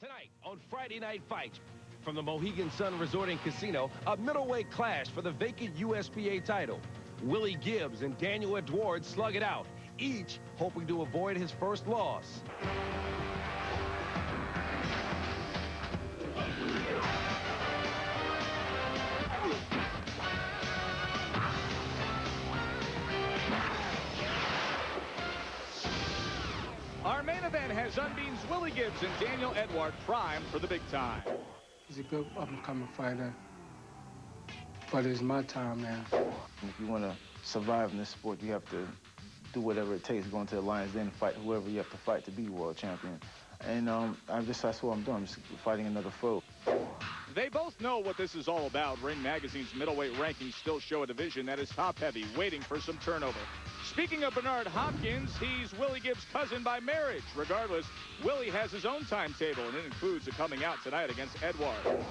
Tonight on Friday Night Fights from the Mohegan Sun Resort and Casino, a middleweight clash for the vacant USBA title. Willie Gibbs and Daniel Edouard slug it out, each hoping to avoid his first loss. Our main event has unbeaten Willie Gibbs and Daniel Edouard primed for the big time. He's a good up-and-coming fighter, but it's my time now. If you want to survive in this sport, you have to do whatever it takes, go into the Lions Den, fight whoever you have to fight to be world champion. And that's what I'm doing. I'm just fighting another foe. They both know what this is all about. Ring Magazine's middleweight rankings still show a division that is top-heavy, waiting for some turnover. Speaking of Bernard Hopkins, he's Willie Gibbs' cousin by marriage. Regardless, Willie has his own timetable, and it includes a coming out tonight against Edouard.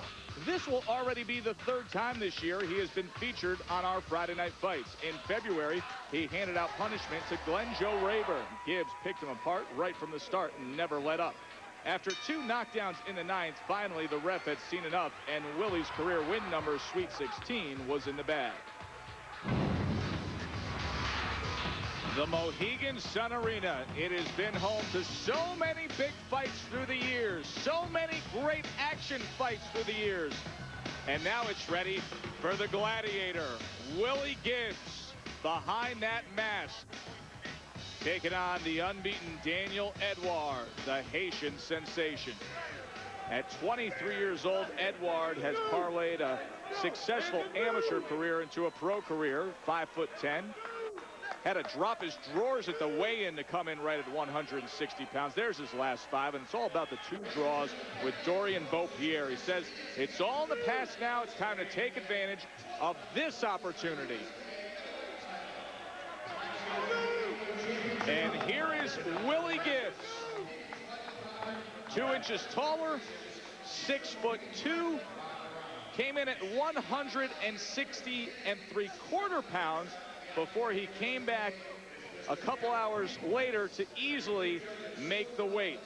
This will already be the third time this year he has been featured on our Friday Night Fights. In February, he handed out punishment to Glenn Joe Rayburn. Gibbs picked him apart right from the start and never let up. After 2 knockdowns in the 9th, finally the ref had seen enough, and Willie's career win number, Sweet 16, was in the bag. The Mohegan Sun Arena, it has been home to so many big fights through the years, so many great action fights through the years. And now it's ready for the gladiator, Willie Gibbs, behind that mask, taking on the unbeaten Daniel Edouard, the Haitian sensation. At 23 years old, Edouard has parlayed a successful amateur career into a pro career, 5'10". Had to drop his drawers at the weigh-in to come in right at 160 pounds. There's his last 5, and it's all about the 2 draws with Dorian Beaupierre. He says it's all in the past now. It's time to take advantage of this opportunity. And here is Willie Gibbs. 2 inches taller, 6'2", came in at 160 3/4 pounds before he came back a couple hours later to easily make the weight.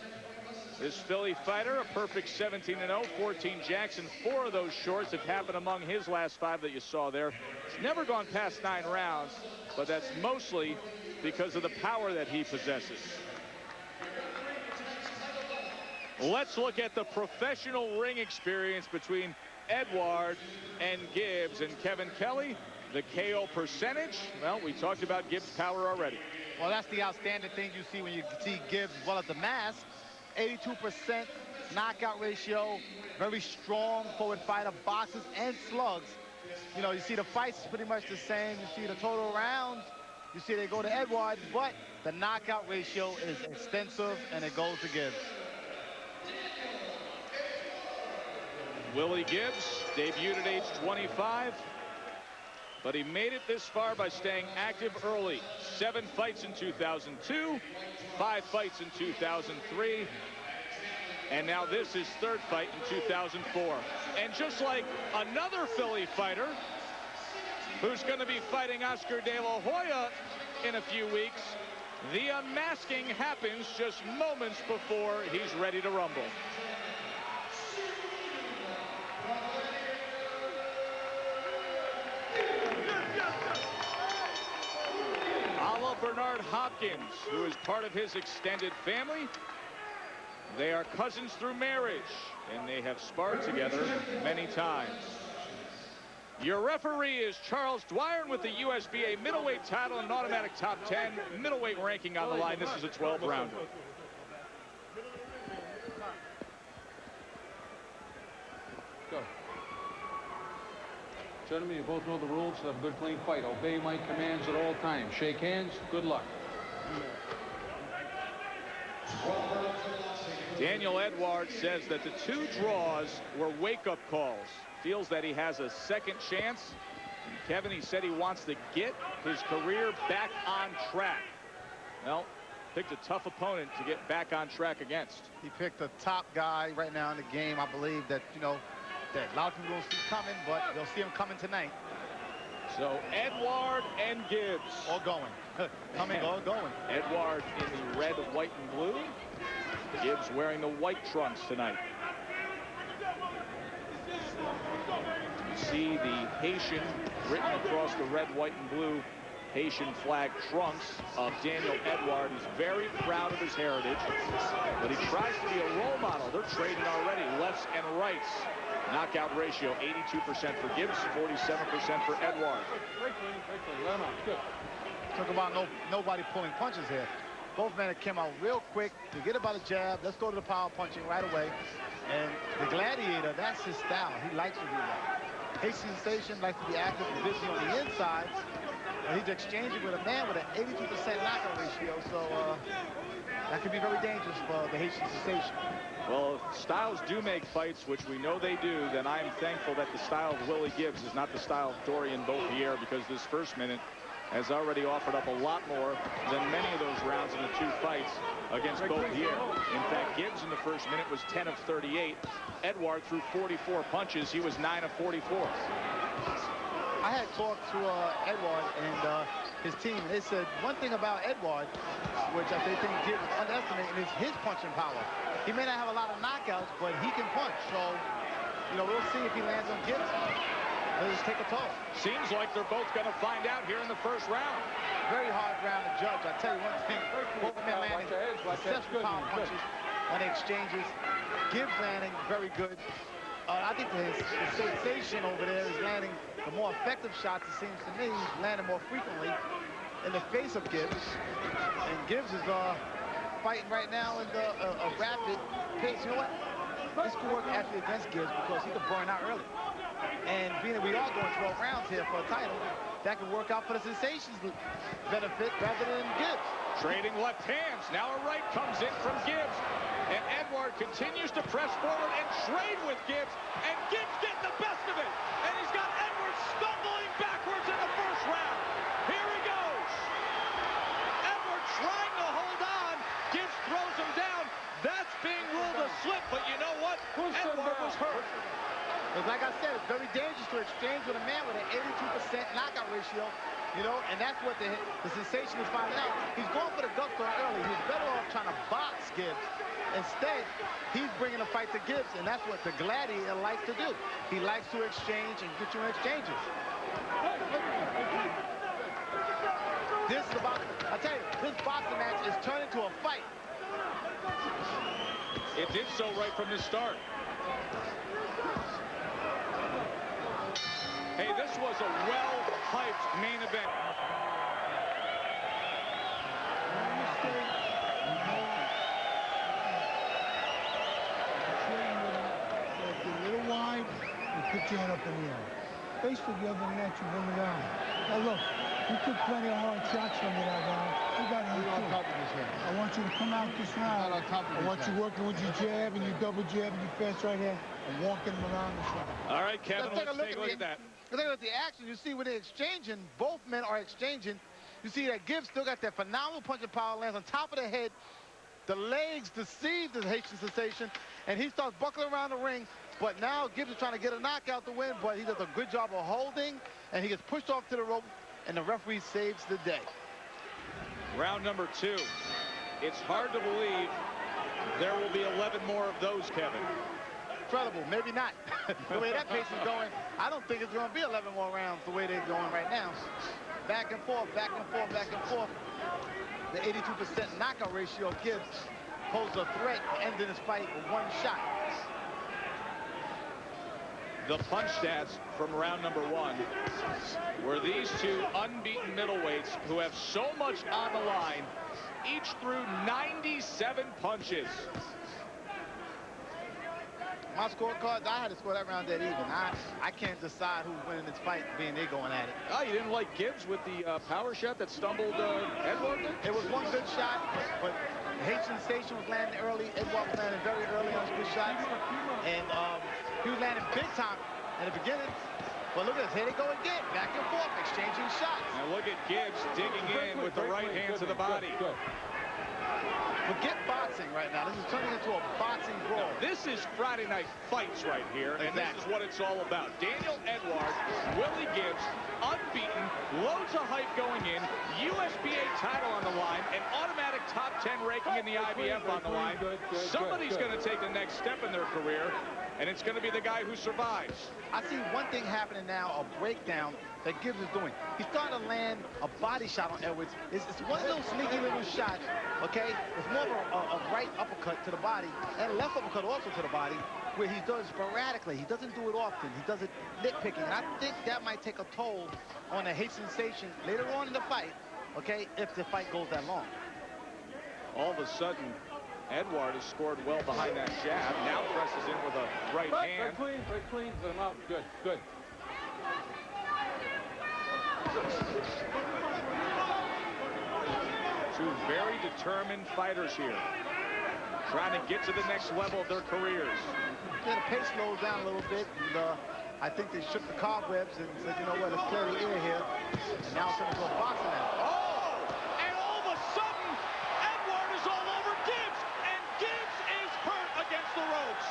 This Philly fighter, a perfect 17-0, 14 jacks, and 4 of those shorts have happened among his last 5 that you saw there. He's never gone past 9 rounds, but that's mostly because of the power that he possesses. Let's look at the professional ring experience between Edouard and Gibbs. And Kevin Kelly, the KO percentage, well, we talked about Gibbs' power already. Well, that's the outstanding thing you see when you see Gibbs as well as the mask. 82% knockout ratio, very strong forward fighter, boxes and slugs. You know, you see the fights pretty much the same. You see the total rounds. You see they go to Edouard, but the knockout ratio is extensive, and it goes to Gibbs. Willie Gibbs debuted at age 25, but he made it this far by staying active early. 7 fights in 2002, 5 fights in 2003, and now this is 3rd fight in 2004. And just like another Philly fighter who's going to be fighting Oscar De La Hoya in a few weeks, the unmasking happens just moments before he's ready to rumble. Bernard Hopkins, who is part of his extended family. They are cousins through marriage, and they have sparred together many times. Your referee is Charles Dwyer with the USBA middleweight title and an automatic top 10 middleweight ranking on the line. This is a 12-rounder. Go. Gentlemen, you both know the rules. Have a good, clean fight. Obey my commands at all times. Shake hands. Good luck. Daniel Edouard says that the 2 draws were wake-up calls. Feels that he has a second chance. And Kevin, he said he wants to get his career back on track. Well, picked a tough opponent to get back on track against. He picked the top guy right now in the game. I believe that, you know, that a lot of people don't see coming, but they'll see him coming tonight. So Edouard and Gibbs. All going. Coming, all going. Edouard in the red, white, and blue. Gibbs wearing the white trunks tonight. You see the Haitian written across the red, white, and blue Haitian flag trunks of Daniel Edouard. He's very proud of his heritage, but he tries to be a role model. They're trading already, lefts and rights. Knockout ratio, 82% for Gibbs, 47% for Edouard. Talk about nobody pulling punches here. Both men came out real quick. Forget about a jab. Let's go to the power punching right away. And the Gladiator, that's his style. He likes to do that. Haitian Sensation likes to be active and busy on the inside. And he's exchanging with a man with an 82% knockout ratio. So that could be very dangerous for the Haitian Sensation. Well, if styles do make fights, which we know they do, then I'm thankful that the style of Willie Gibbs is not the style of Dorian Beaupierre, because this first minute has already offered up a lot more than many of those rounds in the two fights against Beaupierre. In fact, Gibbs in the first minute was 10 of 38. Edouard threw 44 punches. He was 9 of 44. I had talked to Edouard and his team, and they said one thing about Edouard, which I think Gibbs is underestimating, is his punching power. He may not have a lot of knockouts, but he can punch. So, you know, we'll see if he lands on Gibbs. Let's just take a toss. Seems like they're both going to find out here in the first round. Very hard round to judge. I tell you one thing, both men landing exceptional power punches on the exchanges. Gibbs landing very good. I think the Sensation over there is landing the more effective shots, it seems to me. He's landing more frequently in the face of Gibbs. And Gibbs is fighting right now in a rapid pace. You know what? This could work actually against Gibbs because he could burn out early. And being that we are going 12 rounds here for a title, that can work out for the Sensation's benefit rather than Gibbs. Trading left hands. Now a right comes in from Gibbs. And Edouard continues to press forward and trade with Gibbs. And Gibbs getting the best of it. And he's got Edouard stumbling backwards in the first round. Here he goes. Edouard trying to hold on. Gibbs throws him down. That's being ruled a slip. But you know what? Edouard was hurt. But like I said, it's very dangerous to exchange with a man with an 82% knockout ratio, you know, and that's what the Sensation is finding out. He's going for the gusto early. He's better off trying to box Gibbs. Instead, he's bringing a fight to Gibbs, and that's what the Gladiator likes to do. He likes to exchange and get you in exchanges. This is about, I tell you, this boxing match is turning into a fight. It did so right from the start. Hey, this was a well-hyped main event. A little wide and put your head up in the air. Basically, other than that, you run around. Now look, you took plenty of hard shots from me that round. You got it on top of this hand. I want you to come out this round. I want you working with your jab and your double jab and your fast right hand and walking them around the round. All right, Kevin, let's take a look at that. Look at the action. You see when they're exchanging, both men are exchanging. You see that Gibbs still got that phenomenal punching power, lands on top of the head. The legs deceive the Haitian Sensation, and he starts buckling around the ring. But now Gibbs is trying to get a knockout to win, but he does a good job of holding, and he gets pushed off to the rope, and the referee saves the day. Round number 2. It's hard to believe there will be 11 more of those, Kevin. Incredible, maybe not. The way that pace is going, I don't think it's going to be 11 more rounds the way they're going right now. Back and forth, back and forth, back and forth. The 82% knockout ratio of Gibbs poses a threat to ending this fight with one shot. The punch stats from round number 1 were these two unbeaten middleweights who have so much on the line, each threw 97 punches. My scorecards, I had to score that round dead even. I can't decide who's winning this fight, being they going at it. Oh, you didn't like Gibbs with the power shot that stumbled Edouard? It was one good shot, but Haitian Sensation was landing early. Edouard was landing very early on his good shots. And he was landing big time in the beginning. But look at this, here they go again, back and forth, exchanging shots. Now look at Gibbs digging in with the right hand to the body. Forget boxing right now. This is turning into a boxing brawl. This is Friday Night Fights right here, and this is what it's all about. Daniel Edouard, Willie Gibbs, unbeaten, loads of hype going in, USBA title on the line, an automatic top 10 ranking in the IBF on the line. Somebody's going to take the next step in their career, and it's going to be the guy who survives. I see one thing happening now, a breakdown that Gibbs is doing. He's starting to land a body shot on Edwards. It's one little sneaky little shot, okay? It's more of a right uppercut to the body and left uppercut also to the body, where he does sporadically. He doesn't do it often. He does it nitpicking. And I think that might take a toll on the hate sensation later on in the fight, okay, if the fight goes that long. All of a sudden, Edouard has scored well behind that jab. Now presses in with a right hand. Very clean, put him out. Good, good. Two very determined fighters here, trying to get to the next level of their careers. Yeah, the pace slows down a little bit, and I think they shook the cobwebs and said, you know what, let's clear the air here. And now it's going to go boxing out. Oh! And all of a sudden, Edouard is all over Gibbs, and Gibbs is hurt against the ropes.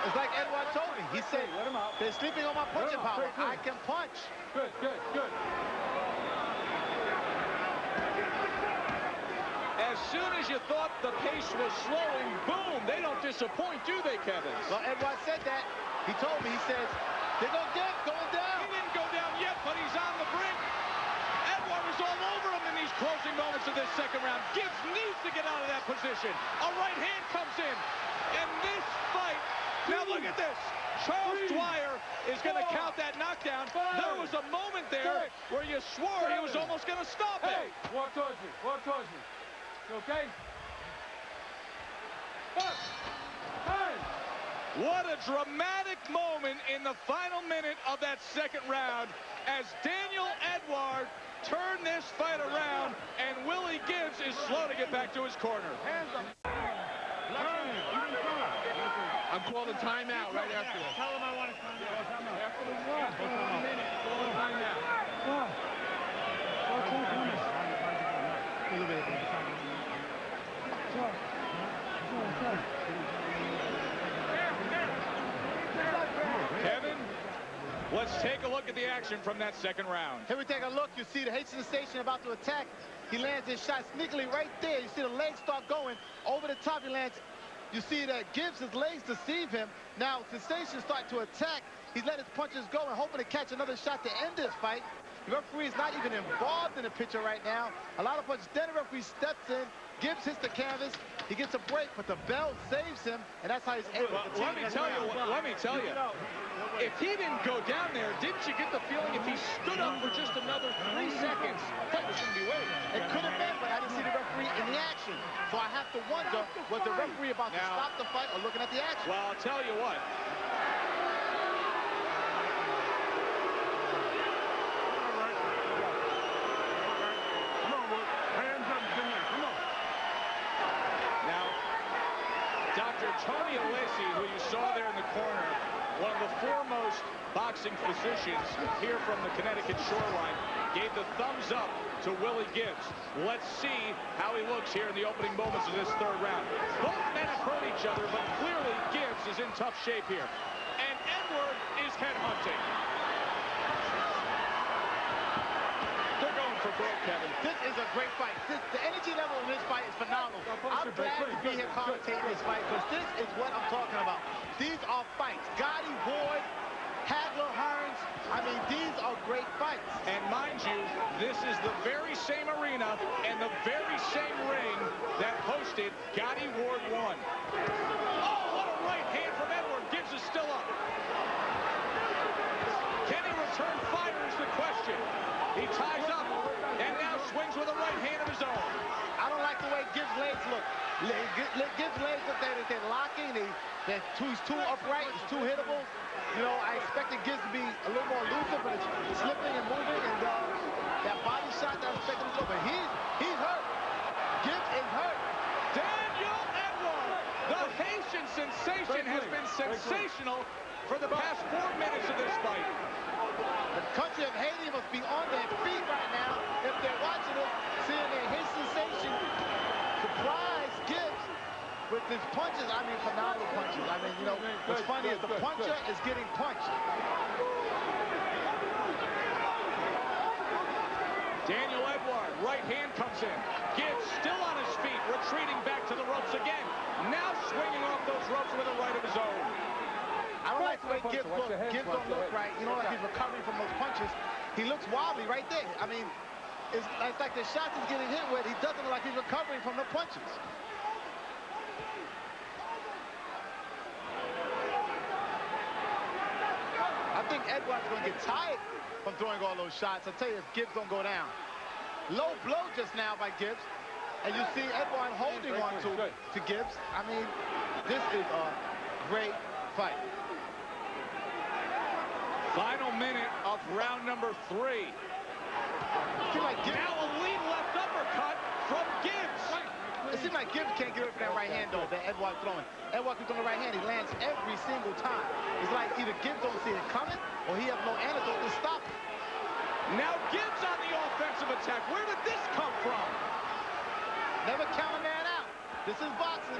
It's like Edouard told me. He said, let him out. They're sleeping on my punching power. I can punch. Good, good, good. As soon as you thought the pace was slowing, boom, they don't disappoint, do they, Kevin? Well, Edouard said that. He told me, he says, they're going to get going down. He didn't go down yet, but he's on the brink. Edouard is all over him in these closing moments of this second round. Gibbs needs to get out of that position. A right hand comes in. And this fight, now look at this. Charles Dwyer is going to count that knockdown. There was a moment there where you swore he was almost going to stop it. Hey, walk towards me, walk towards me. You okay? What a dramatic moment in the final minute of that second round as Daniel Edouard turned this fight around and Willie Gibbs is slow to get back to his corner. Hands up. I'm calling timeout right after this. Tell him I want to come out. After the run. 1 minute. Calling timeout. Kevin, let's take a look at the action from that second round. Here we take a look. You see the hate sensation about to attack. He lands his shot sneakily right there. You see the legs start going over the top. He lands. You see that Gibbs' legs deceive him. Now Sensation starting to attack. He's letting his punches go and hoping to catch another shot to end this fight. The referee is not even involved in the picture right now. A lot of punches. Then the referee steps in. Gibbs hits the canvas. He gets a break, but the belt saves him, and that's how he's able to Let me tell you, if he didn't go down there, didn't you get the feeling if he stood up for just another 3 seconds, fight was going to be waiting? It could have been, but I didn't see the referee in the action. So I have to wonder, was the referee about to stop the fight or looking at the action? Well, I'll tell you what. Dr. Tony Alessi, who you saw there in the corner, one of the foremost boxing physicians here from the Connecticut shoreline, gave the thumbs up to Willie Gibbs. Let's see how he looks here in the opening moments of this third round. Both men have hurt each other, but clearly Gibbs is in tough shape here. And Edouard is headhunting. They're going for broke, Kevin. This is a great fight. The energy level in this fight is phenomenal. I'm glad to be here commentating this fight because this is what I'm talking about. These are fights. Gotti, Ward, Hagler, Hearns. I mean, these are great fights. And mind you, this is the very same arena and the very same ring that hosted Gotti Ward 1. Oh, what a right hand from Edouard. Gibbs is still up. Can he return fire is the question. He ties up and now swings with a right hand of his own. I don't like the way Gibbs' legs look. Gibbs' legs look like they're locking. He's too upright. He's too hittable. You know, I expected Gibbs to be a little more elusive, but it's slipping and moving. And that body shot that I expected him to go. But he's hurt. Gibbs is hurt. Daniel Edouard, the Haitian sensation, has been sensational for the past 4 minutes of this fight. The country of Haiti must be on their feet right now if they're watching this, seeing their hate sensation surprised Gibbs with his punches. I mean, phenomenal punches. I mean, you know, what's funny is the puncher is getting punched. Daniel Edouard, right hand comes in. Gibbs still on his feet, retreating back to the ropes again. Now swinging off those ropes with a right of his own. I don't like the way Gibbs looks. Gibbs don't look right. You know, like he's recovering from those punches. He looks wobbly right there. I mean, it's like the shots he's getting hit with, he doesn't look like he's recovering from the punches. I think Edouard's going to get tired from throwing all those shots. I'll tell you, if Gibbs don't go down. Low blow just now by Gibbs. And you see Edouard holding on to Gibbs. I mean, this is a great fight. Final minute of round number 3. Like Gibbs, now a lead left uppercut from Gibbs. It seems like Gibbs can't get away from that right hand, though, that Edouard's throwing. Edouard keeps on the right hand. He lands every single time. It's like either Gibbs don't see it coming or he has no antidote to stop it. Now Gibbs on the offensive attack. Where did this come from? Never count a man out. This is boxing.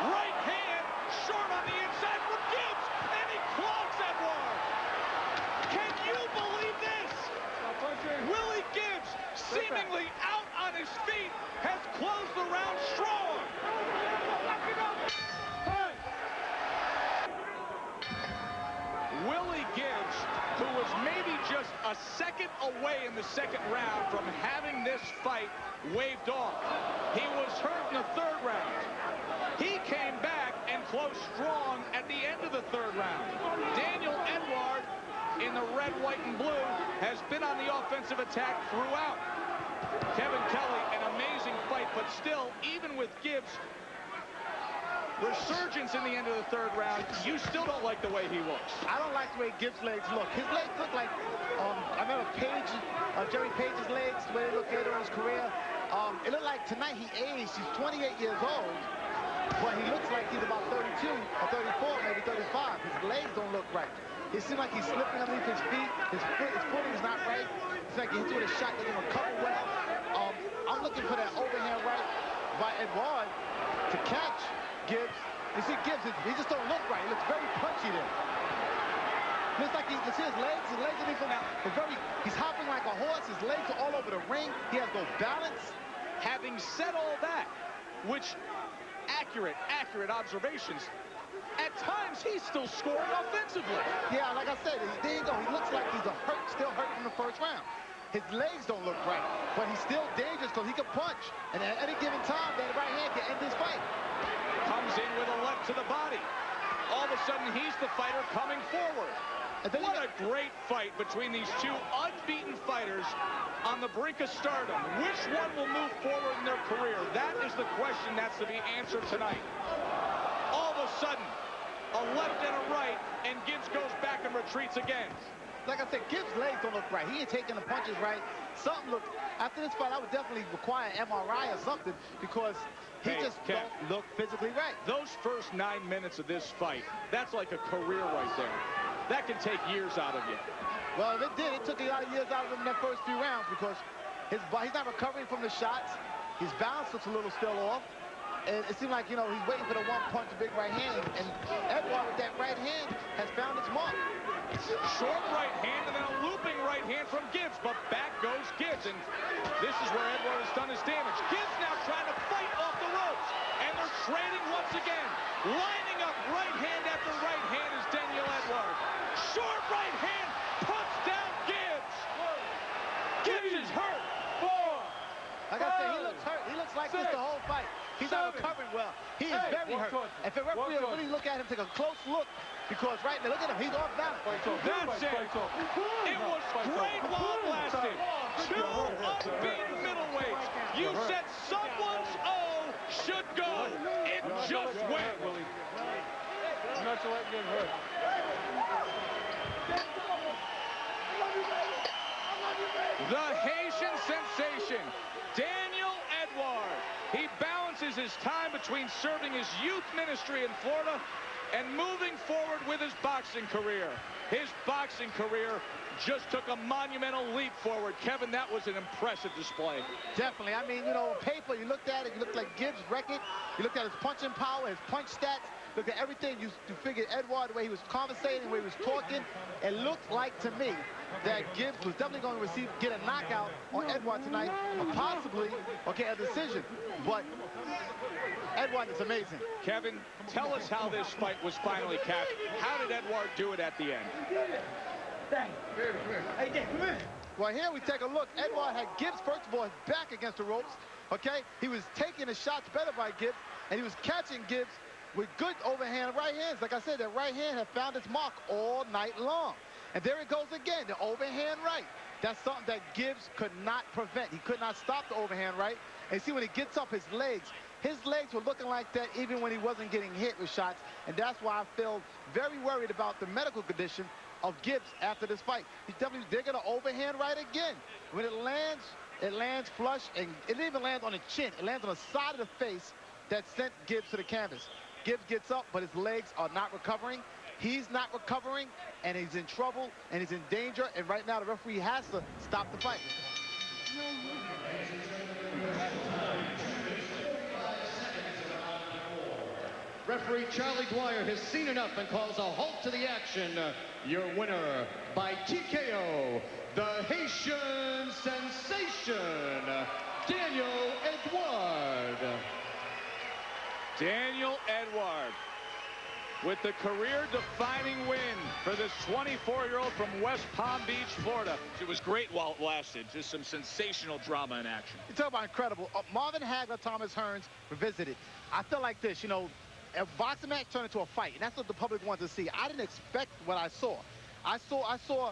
Right hand, short on the inside from Gibbs, and he clogs Edouard. Can you believe this? Willie Gibbs, seemingly out on his feet, has closed the round strong. Willie Gibbs, who was maybe just a second away in the second round from having this fight waved off. He was hurt in the 3rd round. He came back and closed strong at the end of the 3rd round. Daniel Edouard, in the red, white, and blue, has been on the offensive attack throughout. Kevin Kelly, an amazing fight, but still, even with Gibbs' resurgence in the end of the 3rd round, you still don't like the way he looks. I don't like the way Gibbs' legs look. His legs look like, I remember Jerry Page's legs, the way they looked later in his career. It looked like tonight he aged. He's 28 years old, but he looks like he's about 32 or 34, maybe 35. His legs don't look right. It seems like he's slipping underneath his feet. His footing is not right. It's like he hits with a shot that doesn't recover well. I'm looking for that overhand right by Edouard to catch Gibbs. You see Gibbs, he just don't look right. He looks very punchy there. Looks like you see his legs are he's hopping like a horse. His legs are all over the ring. He has no balance. Having said all that, which accurate observations, at times he's still scoring offensively. Yeah, like I said, there you go. He looks like he's still hurt from the 1st round. His legs don't look right, but he's still dangerous because he can punch. And at any given time, that right hand can end this fight. Comes in with a left to the body. All of a sudden, he's the fighter coming forward. What a great fight between these two unbeaten fighters on the brink of stardom. Which one will move forward in their career? That is the question that's to be answered tonight. All of a sudden, a left and a right, and Gibbs goes back and retreats again. Like I said, Gibbs' legs don't look right. He ain't taking the punches right. Something look. After this fight, I would definitely require an MRI or something because he just don't look physically right. Those first 9 minutes of this fight, that's like a career right there. That can take years out of you. Well, it did. It took a lot of years out of him in that first few rounds because he's not recovering from the shots. His balance looks a little still off. And it seemed like, you know, he's waiting for the one punch, big right hand. And Edouard with that right hand has found its mark. Short right hand and then a looping right hand from Gibbs, but back goes Gibbs, and this is where Edouard has done his damage. Gibbs now trying to fight off the ropes, and they're trading once again. Lining up right hand after right hand is Daniel Edouard. Short right hand puts down Gibbs. Gibbs is hurt. Like I said, he looks hurt. He looks like this the whole fight. He's not recovering well. He is very hurt. If a referee will really look at him, take a close look, because right now, look at him. He's off balance. That's it. It was great while it lasted. 2 unbeaten middleweights. You said someone's O should go. It just went. Not to let him get hurt. The Haitian sensation, Daniel Edouard. He balances his time between serving his youth ministry in Florida and moving forward with his boxing career. His boxing career just took a monumental leap forward. Kevin, that was an impressive display. Definitely. I mean, you know, on paper, you looked at it, you looked like Gibbs' record. You looked at his punching power, his punch stats. Look at everything. You figured Edouard, the way he was conversating, the way he was talking. It looked like to me that Gibbs was definitely going to get a knockout on Edouard tonight, or possibly, okay, a decision. But Edouard is amazing. Kevin, tell us how this fight was finally capped. How did Edouard do it at the end? Well, here we take a look. Edouard had Gibbs, first of all, his back against the ropes, okay? He was taking the shots better by Gibbs, and he was catching Gibbs with good overhand right hands. Like I said, that right hand had found its mark all night long. And there it goes again, the overhand right. That's something that Gibbs could not prevent. He could not stop the overhand right. And see, when he gets up, his legs were looking like that even when he wasn't getting hit with shots. And that's why I feel very worried about the medical condition of Gibbs after this fight. They're going to overhand right again. When it lands flush, and it didn't even land on the chin. It lands on the side of the face that sent Gibbs to the canvas. Gibbs gets up, but his legs are not recovering. He's not recovering, and he's in trouble, and he's in danger, and right now the referee has to stop the fight. Referee Charlie Dwyer has seen enough and calls a halt to the action. Your winner by TKO, the Haitian sensation, Daniel Edouard. Daniel Edouard with the career-defining win for this 24-year-old from West Palm Beach, Florida. It was great while it lasted. Just some sensational drama in action. You talk about incredible. Marvin Hagler, Thomas Hearns revisited. I feel like this, you know, a boxing match turned into a fight, and that's what the public wanted to see. I didn't expect what I saw. I saw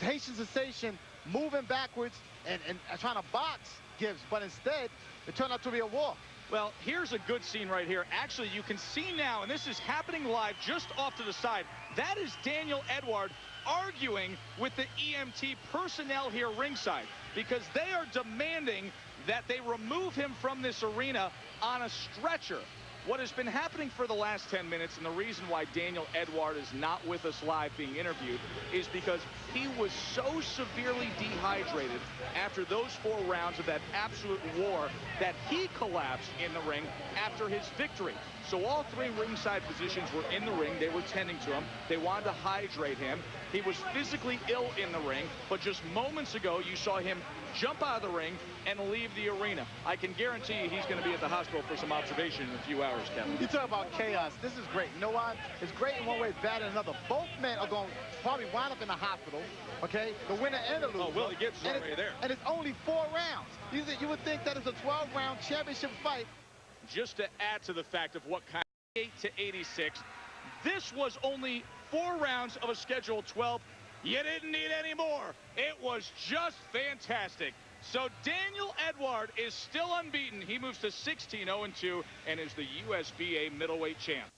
Haitian sensation moving backwards and trying to box Gibbs, but instead, it turned out to be a war. Well, here's a good scene right here. Actually, you can see now, and this is happening live just off to the side. That is Daniel Edouard arguing with the EMT personnel here ringside because they are demanding that they remove him from this arena on a stretcher. What has been happening for the last 10 minutes, and the reason why Daniel Edouard is not with us live being interviewed, is because he was so severely dehydrated after those 4 rounds of that absolute war that he collapsed in the ring after his victory. So all 3 ringside physicians were in the ring. They were tending to him. They wanted to hydrate him. He was physically ill in the ring, but just moments ago, you saw him jump out of the ring and leave the arena. I can guarantee you he's going to be at the hospital for some observation in a few hours, Kevin. You talk about chaos. This is great. You know why? It's great in one way, bad in another. Both men are going to probably wind up in the hospital, okay? The winner and the loser. Oh, Willie Gibbs is already there. And it's only 4 rounds. You would think that it's a 12-round championship fight. Just to add to the fact of what kind of 8 to 86, this was only 4 rounds of a scheduled 12. You didn't need any more. It was just fantastic. So Daniel Edouard is still unbeaten. He moves to 16-0-2 and is the USBA middleweight champ.